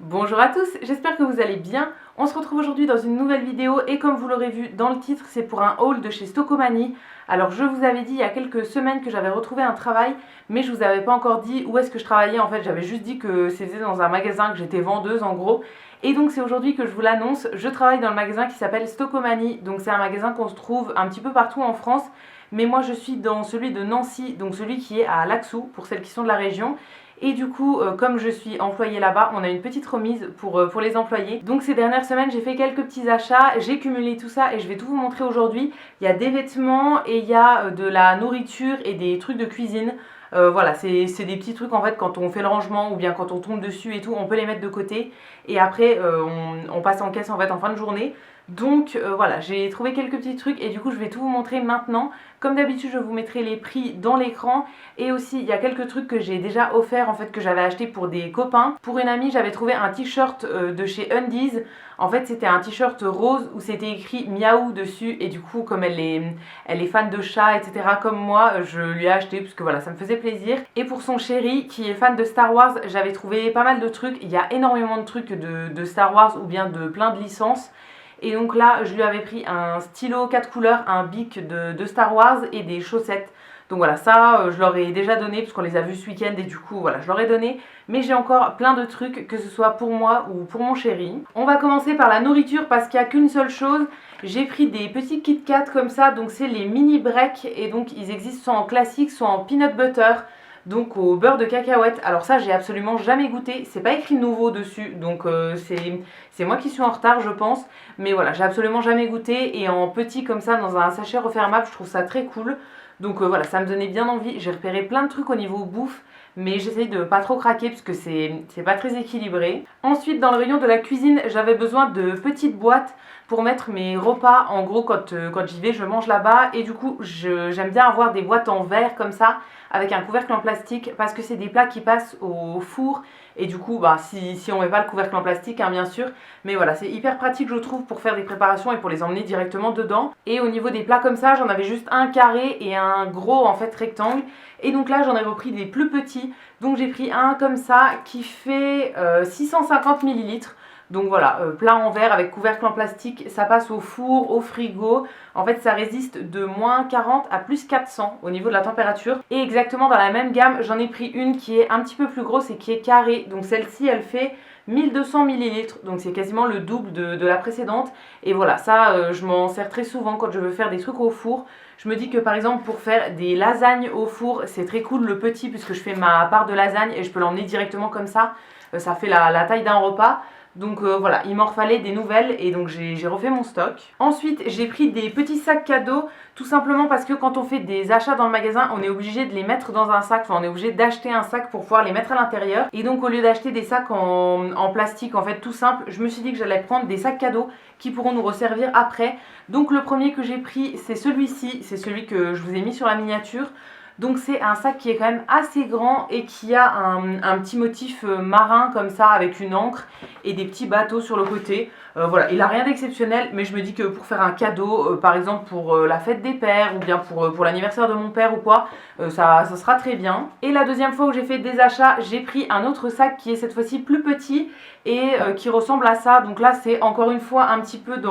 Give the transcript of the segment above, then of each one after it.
Bonjour à tous, j'espère que vous allez bien. On se retrouve aujourd'hui dans une nouvelle vidéo et comme vous l'aurez vu dans le titre, c'est pour un haul de chez Stocomanie. Alors je vous avais dit il y a quelques semaines que j'avais retrouvé un travail, mais je vous avais pas encore dit où est-ce que je travaillais. En fait, j'avais juste dit que c'était dans un magasin, que j'étais vendeuse en gros. Et donc c'est aujourd'hui que je vous l'annonce, je travaille dans le magasin qui s'appelle Stocomanie. Donc c'est un magasin qu'on se trouve un petit peu partout en France. Mais moi je suis dans celui de Nancy, donc celui qui est à Laxou, pour celles qui sont de la région. Et du coup, comme je suis employée là-bas, on a une petite remise pour les employés. Donc ces dernières semaines, j'ai fait quelques petits achats, j'ai cumulé tout ça et je vais tout vous montrer aujourd'hui. Il y a des vêtements et il y a de la nourriture et des trucs de cuisine. Voilà, c'est des petits trucs en fait quand on fait le rangement ou bien quand on tombe dessus et tout, on peut les mettre de côté. Et après, on passe en caisse en fait en fin de journée. Donc voilà, j'ai trouvé quelques petits trucs et du coup je vais tout vous montrer maintenant. Comme d'habitude, je vous mettrai les prix dans l'écran. Et aussi, il y a quelques trucs que j'ai déjà offert en fait, que j'avais acheté pour des copains. Pour une amie, j'avais trouvé un t-shirt de chez Undies. En fait, c'était un t-shirt rose où c'était écrit Miaou dessus. Et du coup, comme elle est fan de chats, etc. comme moi, je lui ai acheté parce que voilà, ça me faisait plaisir. Et pour son chéri qui est fan de Star Wars, j'avais trouvé pas mal de trucs. Il y a énormément de trucs de Star Wars ou bien de plein de licences. Et donc là, je lui avais pris un stylo 4 couleurs, un bic de Star Wars et des chaussettes. Donc voilà, ça, je leur ai déjà donné parce qu'on les a vus ce week-end et du coup, voilà, je leur ai donné. Mais j'ai encore plein de trucs, que ce soit pour moi ou pour mon chéri. On va commencer par la nourriture parce qu'il n'y a qu'une seule chose. J'ai pris des petits Kit Kat comme ça, donc c'est les mini breaks. Et donc ils existent soit en classique, soit en peanut butter. Donc au beurre de cacahuète. Alors ça j'ai absolument jamais goûté, c'est pas écrit nouveau dessus, donc c'est moi qui suis en retard je pense. Mais voilà, j'ai absolument jamais goûté et en petit comme ça dans un sachet refermable, je trouve ça très cool. Donc voilà, ça me donnait bien envie, j'ai repéré plein de trucs au niveau bouffe. Mais j'essaye de pas trop craquer parce que c'est pas très équilibré. Ensuite dans le rayon de la cuisine, j'avais besoin de petites boîtes pour mettre mes repas. En gros quand j'y vais, je mange là-bas. Et du coup j'aime bien avoir des boîtes en verre comme ça avec un couvercle en plastique parce que c'est des plats qui passent au four et du coup bah, si on met pas le couvercle en plastique hein, bien sûr, mais voilà c'est hyper pratique je trouve pour faire des préparations et pour les emmener directement dedans. Et au niveau des plats comme ça j'en avais juste un carré et un gros en fait rectangle et donc là j'en ai repris des plus petits, donc j'ai pris un comme ça qui fait 650 millilitres. Donc voilà, plat en verre avec couvercle en plastique, ça passe au four, au frigo. En fait, ça résiste de moins 40 à plus 400 au niveau de la température. Et exactement dans la même gamme, j'en ai pris une qui est un petit peu plus grosse et qui est carrée. Donc celle-ci, elle fait 1200 millilitres. Donc c'est quasiment le double de la précédente. Et voilà, ça, je m'en sers très souvent quand je veux faire des trucs au four. Je me dis que par exemple pour faire des lasagnes au four, c'est très cool le petit puisque je fais ma part de lasagne et je peux l'emmener directement comme ça. Ça fait la taille d'un repas. Donc voilà, il m'en fallait des nouvelles et donc j'ai refait mon stock. Ensuite, j'ai pris des petits sacs cadeaux, tout simplement parce que quand on fait des achats dans le magasin, on est obligé de les mettre dans un sac, enfin on est obligé d'acheter un sac pour pouvoir les mettre à l'intérieur. Et donc au lieu d'acheter des sacs en plastique, en fait tout simple, je me suis dit que j'allais prendre des sacs cadeaux qui pourront nous resservir après. Donc le premier que j'ai pris, c'est celui-ci, c'est celui que je vous ai mis sur la miniature. Donc c'est un sac qui est quand même assez grand et qui a un petit motif marin comme ça avec une ancre et des petits bateaux sur le côté. Voilà, il n'a rien d'exceptionnel mais je me dis que pour faire un cadeau, par exemple pour la fête des pères ou bien pour l'anniversaire de mon père ou quoi, ça sera très bien. Et la deuxième fois où j'ai fait des achats, j'ai pris un autre sac qui est cette fois-ci plus petit et qui ressemble à ça. Donc là c'est encore une fois un petit peu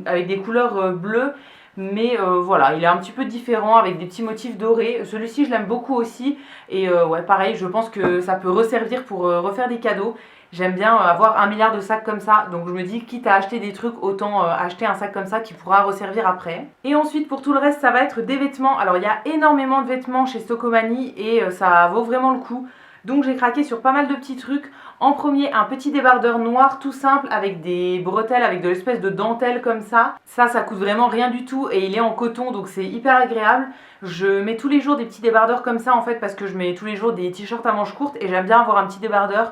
avec des couleurs bleues. Mais voilà, il est un petit peu différent avec des petits motifs dorés. Celui-ci, je l'aime beaucoup aussi. Et ouais, pareil, je pense que ça peut resservir pour refaire des cadeaux. J'aime bien avoir 1 milliard de sacs comme ça. Donc je me dis, quitte à acheter des trucs, autant acheter un sac comme ça qui pourra resservir après. Et ensuite, pour tout le reste, ça va être des vêtements. Alors, il y a énormément de vêtements chez Stocomanie et ça vaut vraiment le coup. Donc j'ai craqué sur pas mal de petits trucs. En premier, un petit débardeur noir tout simple avec des bretelles, avec de l'espèce de dentelle comme ça. Ça coûte vraiment rien du tout et il est en coton donc c'est hyper agréable. Je mets tous les jours des petits débardeurs comme ça en fait parce que je mets tous les jours des t-shirts à manches courtes et j'aime bien avoir un petit débardeur.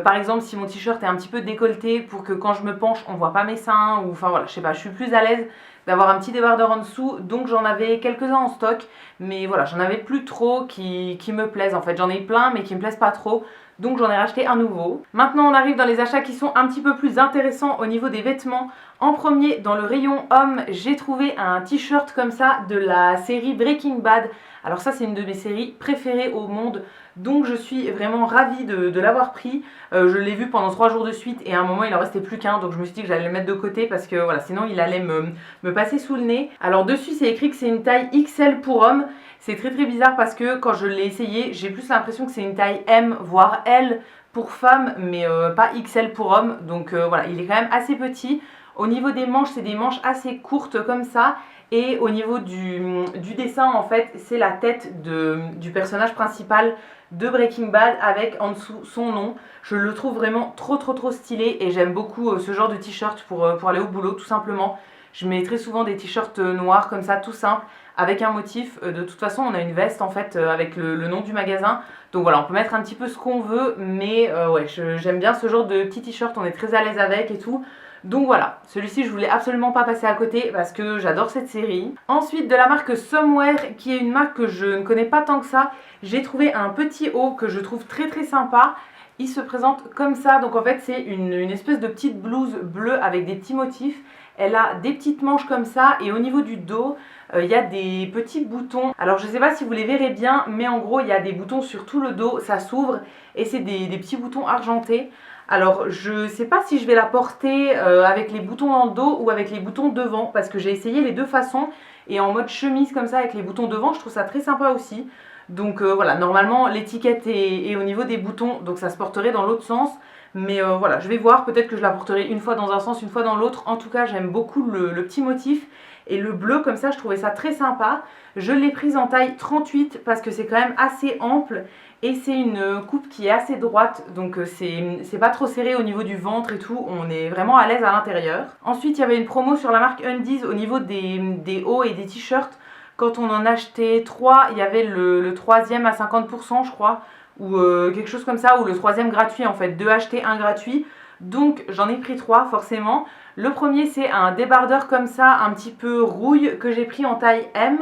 Par exemple si mon t-shirt est un petit peu décolleté pour que quand je me penche on voit pas mes seins ou enfin voilà, je sais pas, je suis plus à l'aise d'avoir un petit débardeur en dessous, donc j'en avais quelques-uns en stock, mais voilà, j'en avais plus trop qui me plaisent en fait, j'en ai plein mais qui me plaisent pas trop, donc j'en ai racheté un nouveau. Maintenant on arrive dans les achats qui sont un petit peu plus intéressants au niveau des vêtements. En premier, dans le rayon homme, j'ai trouvé un t-shirt comme ça de la série Breaking Bad. Alors ça, c'est une de mes séries préférées au monde, donc je suis vraiment ravie de l'avoir pris. Je l'ai vu pendant 3 jours de suite et à un moment, il en restait plus qu'un, donc je me suis dit que j'allais le mettre de côté parce que voilà, sinon il allait me passer sous le nez. Alors dessus, c'est écrit que c'est une taille XL pour homme. C'est très très bizarre parce que quand je l'ai essayé, j'ai plus l'impression que c'est une taille M, voire L pour femme, mais pas XL pour homme. Donc voilà, il est quand même assez petit. Au niveau des manches, c'est des manches assez courtes comme ça. Et au niveau du dessin, en fait, c'est la tête du personnage principal de Breaking Bad avec en dessous son nom. Je le trouve vraiment trop stylé et j'aime beaucoup ce genre de t-shirt pour aller au boulot tout simplement. Je mets très souvent des t-shirts noirs comme ça, tout simple, avec un motif. De toute façon, on a une veste en fait avec le nom du magasin. Donc voilà, on peut mettre un petit peu ce qu'on veut, mais ouais, j'aime bien ce genre de petit t-shirt, on est très à l'aise avec et tout. Donc voilà, celui-ci je voulais absolument pas passer à côté parce que j'adore cette série. Ensuite de la marque Somewhere, qui est une marque que je ne connais pas tant que ça, j'ai trouvé un petit haut que je trouve très sympa. Il se présente comme ça, donc en fait c'est une espèce de petite blouse bleue avec des petits motifs. Elle a des petites manches comme ça et au niveau du dos, il y a des petits boutons. Alors je sais pas si vous les verrez bien, mais en gros il y a des boutons sur tout le dos, ça s'ouvre et c'est des petits boutons argentés. Alors je sais pas si je vais la porter avec les boutons dans le dos ou avec les boutons devant parce que j'ai essayé les deux façons et en mode chemise comme ça avec les boutons devant, je trouve ça très sympa aussi. Donc voilà, normalement l'étiquette est au niveau des boutons, donc ça se porterait dans l'autre sens. Mais voilà, je vais voir, peut-être que je la porterai une fois dans un sens, une fois dans l'autre. En tout cas, j'aime beaucoup le petit motif. Et le bleu comme ça, je trouvais ça très sympa. Je l'ai prise en taille 38 parce que c'est quand même assez ample. Et c'est une coupe qui est assez droite, donc c'est pas trop serré au niveau du ventre et tout. On est vraiment à l'aise à l'intérieur. Ensuite, il y avait une promo sur la marque Undies au niveau des hauts et des t-shirts. Quand on en achetait 3, il y avait le troisième à 50% je crois. Ou quelque chose comme ça, ou le troisième gratuit en fait, 2 achetés, 1 gratuit. Donc j'en ai pris 3 forcément. Le premier c'est un débardeur comme ça, un petit peu rouille, que j'ai pris en taille M.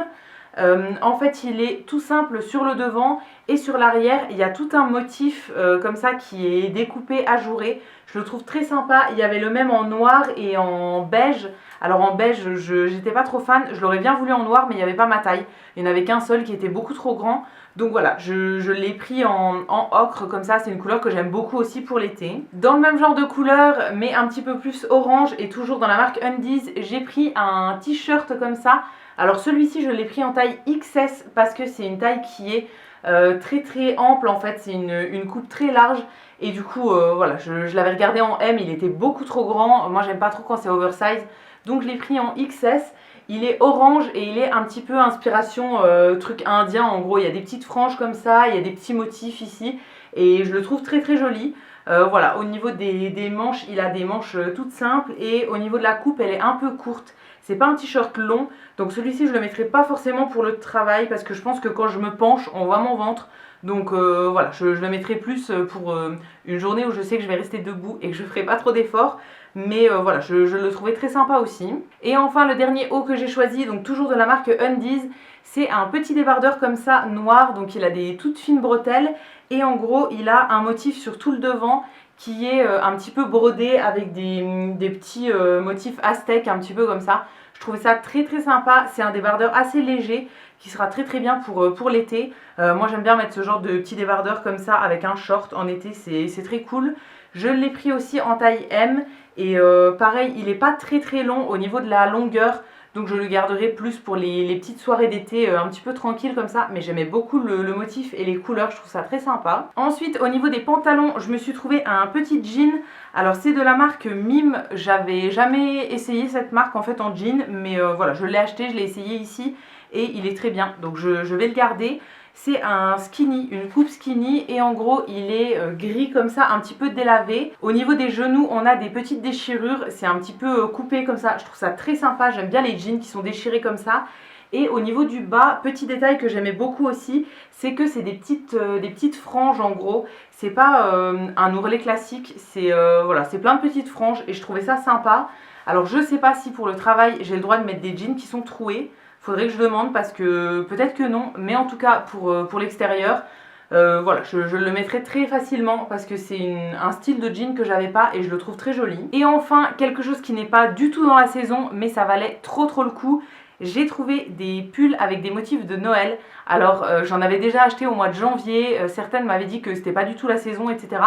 En fait il est tout simple sur le devant et sur l'arrière il y a tout un motif comme ça qui est découpé, ajouré. Je le trouve très sympa. Il y avait le même en noir et en beige. Alors en beige j'étais pas trop fan, je l'aurais bien voulu en noir mais il n'y avait pas ma taille. Il n'y en avait qu'un seul qui était beaucoup trop grand. Donc voilà, je l'ai pris en ocre comme ça, c'est une couleur que j'aime beaucoup aussi pour l'été. Dans le même genre de couleur, mais un petit peu plus orange et toujours dans la marque Undies, j'ai pris un t-shirt comme ça. Alors celui-ci, je l'ai pris en taille XS parce que c'est une taille qui est très ample en fait, c'est une coupe très large. Et du coup, voilà, je l'avais regardé en M, il était beaucoup trop grand. Moi, j'aime pas trop quand c'est oversize. Donc je l'ai pris en XS. Il est orange et il est un petit peu inspiration truc indien. En gros, il y a des petites franges comme ça, il y a des petits motifs ici. Et je le trouve très joli. Voilà, au niveau des manches, il a des manches toutes simples. Et au niveau de la coupe, elle est un peu courte. C'est pas un t-shirt long. Donc celui-ci, je le mettrai pas forcément pour le travail. Parce que je pense que quand je me penche, on voit mon ventre. Donc voilà, je le mettrai plus pour une journée où je sais que je vais rester debout et que je ferai pas trop d'efforts. Mais voilà, je le trouvais très sympa aussi. Et enfin, le dernier haut que j'ai choisi, donc toujours de la marque Undies, c'est un petit débardeur comme ça, noir. Donc il a des toutes fines bretelles. Et en gros, il a un motif sur tout le devant qui est un petit peu brodé avec des petits motifs aztèques, un petit peu comme ça. Je trouvais ça très sympa. C'est un débardeur assez léger qui sera très bien pour l'été. Moi j'aime bien mettre ce genre de petit débardeur comme ça avec un short en été, c'est très cool. Je l'ai pris aussi en taille M et pareil, il n'est pas très long au niveau de la longueur. Donc je le garderai plus pour les petites soirées d'été un petit peu tranquilles comme ça. Mais j'aimais beaucoup le motif et les couleurs, je trouve ça très sympa. Ensuite au niveau des pantalons, je me suis trouvé un petit jean. Alors c'est de la marque Mime, j'avais jamais essayé cette marque en fait en jean. Mais voilà, je l'ai acheté, je l'ai essayé ici et il est très bien. Donc je vais le garder. C'est un skinny, une coupe skinny et en gros il est gris comme ça, un petit peu délavé. Au niveau des genoux on a des petites déchirures, c'est un petit peu coupé comme ça, je trouve ça très sympa, j'aime bien les jeans qui sont déchirés comme ça. Et au niveau du bas, petit détail que j'aimais beaucoup aussi, c'est que c'est des petites franges en gros. C'est pas un ourlet classique, c'est voilà, c'est plein de petites franges et je trouvais ça sympa. Alors je sais pas si pour le travail j'ai le droit de mettre des jeans qui sont troués. Faudrait que je demande parce que peut-être que non, mais en tout cas pour l'extérieur, Voilà, je le mettrai très facilement parce que c'est un style de jean que j'avais pas et je le trouve très joli. Et enfin, quelque chose qui n'est pas du tout dans la saison, mais ça valait trop le coup. J'ai trouvé des pulls avec des motifs de Noël. Alors, j'en avais déjà acheté au mois de janvier. Certaines m'avaient dit que c'était pas du tout la saison, etc.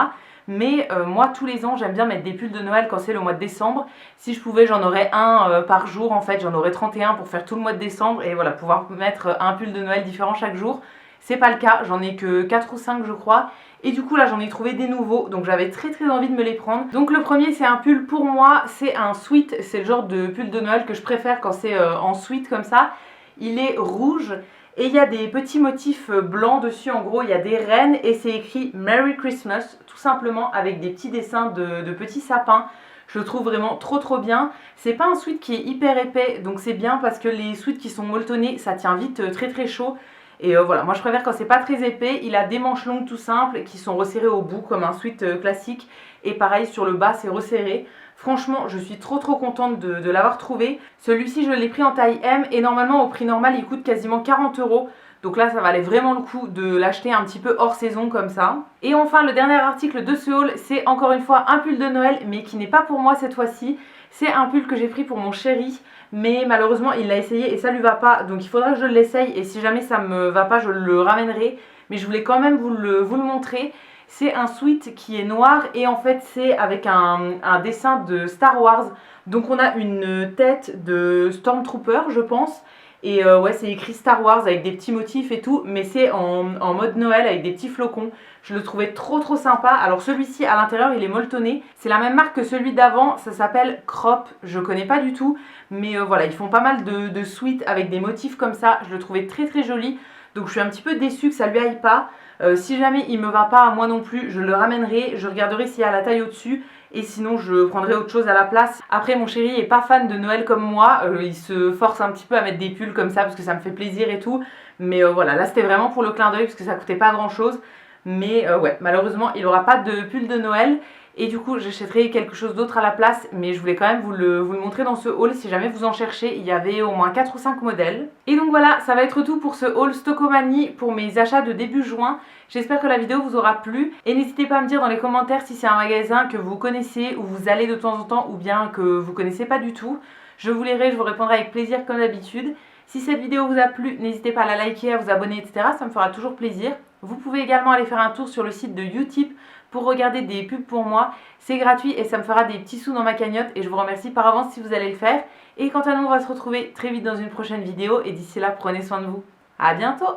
Mais moi, tous les ans, j'aime bien mettre des pulls de Noël quand c'est le mois de décembre. Si je pouvais, j'en aurais un par jour. En fait, j'en aurais 31 pour faire tout le mois de décembre. Et voilà, pouvoir mettre un pull de Noël différent chaque jour. C'est pas le cas, j'en ai que 4 ou 5 je crois. Et du coup là j'en ai trouvé des nouveaux, donc j'avais très envie de me les prendre. Donc le premier c'est un pull pour moi, c'est un sweat, c'est le genre de pull de Noël que je préfère quand c'est en sweat comme ça. Il est rouge et il y a des petits motifs blancs dessus, en gros il y a des rennes et c'est écrit Merry Christmas, tout simplement avec des petits dessins de petits sapins. Je le trouve vraiment trop bien. C'est pas un sweat qui est hyper épais, donc c'est bien parce que les sweats qui sont molletonnés, ça tient vite très chaud. Et voilà, moi je préfère quand c'est pas très épais. Il a des manches longues tout simples qui sont resserrées au bout comme un sweat classique. Et pareil sur le bas c'est resserré. Franchement je suis trop contente de l'avoir trouvé. Celui-ci je l'ai pris en taille M et normalement au prix normal il coûte quasiment 40 €. Donc là ça valait vraiment le coup de l'acheter un petit peu hors saison comme ça. Et enfin le dernier article de ce haul, c'est encore une fois un pull de Noël mais qui n'est pas pour moi cette fois-ci. C'est un pull que j'ai pris pour mon chéri, mais malheureusement il l'a essayé et ça lui va pas, donc il faudra que je l'essaye et si jamais ça me va pas je le ramènerai. Mais je voulais quand même vous le montrer. C'est un sweat qui est noir et en fait c'est avec un dessin de Star Wars. Donc on a une tête de Stormtrooper je pense. Et ouais c'est écrit Star Wars avec des petits motifs et tout, mais c'est en mode Noël avec des petits flocons. Je le trouvais trop sympa. Alors celui-ci à l'intérieur il est molletonné. C'est la même marque que celui d'avant, ça s'appelle Crop, je connais pas du tout. Mais voilà, ils font pas mal de sweats avec des motifs comme ça. Je le trouvais très joli. Donc je suis un petit peu déçue que ça lui aille pas. Si jamais il me va pas, moi non plus, je le ramènerai. Je regarderai s'il y a la taille au-dessus. Et sinon je prendrai autre chose à la place. Après mon chéri est pas fan de Noël comme moi. Il se force un petit peu à mettre des pulls comme ça parce que ça me fait plaisir et tout. Mais voilà, là c'était vraiment pour le clin d'œil parce que ça coûtait pas grand chose. Mais ouais, malheureusement il aura pas de pull de Noël. Et du coup j'achèterai quelque chose d'autre à la place. Mais je voulais quand même vous le montrer dans ce haul. Si jamais vous en cherchez, il y avait au moins 4 ou 5 modèles. Et donc voilà, ça va être tout pour ce haul Stockomanie pour mes achats de début juin. J'espère que la vidéo vous aura plu. Et n'hésitez pas à me dire dans les commentaires si c'est un magasin que vous connaissez, où vous allez de temps en temps, ou bien que vous connaissez pas du tout. Je vous lirai, je vous répondrai avec plaisir comme d'habitude. Si cette vidéo vous a plu, n'hésitez pas à la liker, à vous abonner, etc. Ça me fera toujours plaisir. Vous pouvez également aller faire un tour sur le site de Utip pour regarder des pubs pour moi. C'est gratuit et ça me fera des petits sous dans ma cagnotte et je vous remercie par avance si vous allez le faire. Et quant à nous, on va se retrouver très vite dans une prochaine vidéo et d'ici là, prenez soin de vous. À bientôt!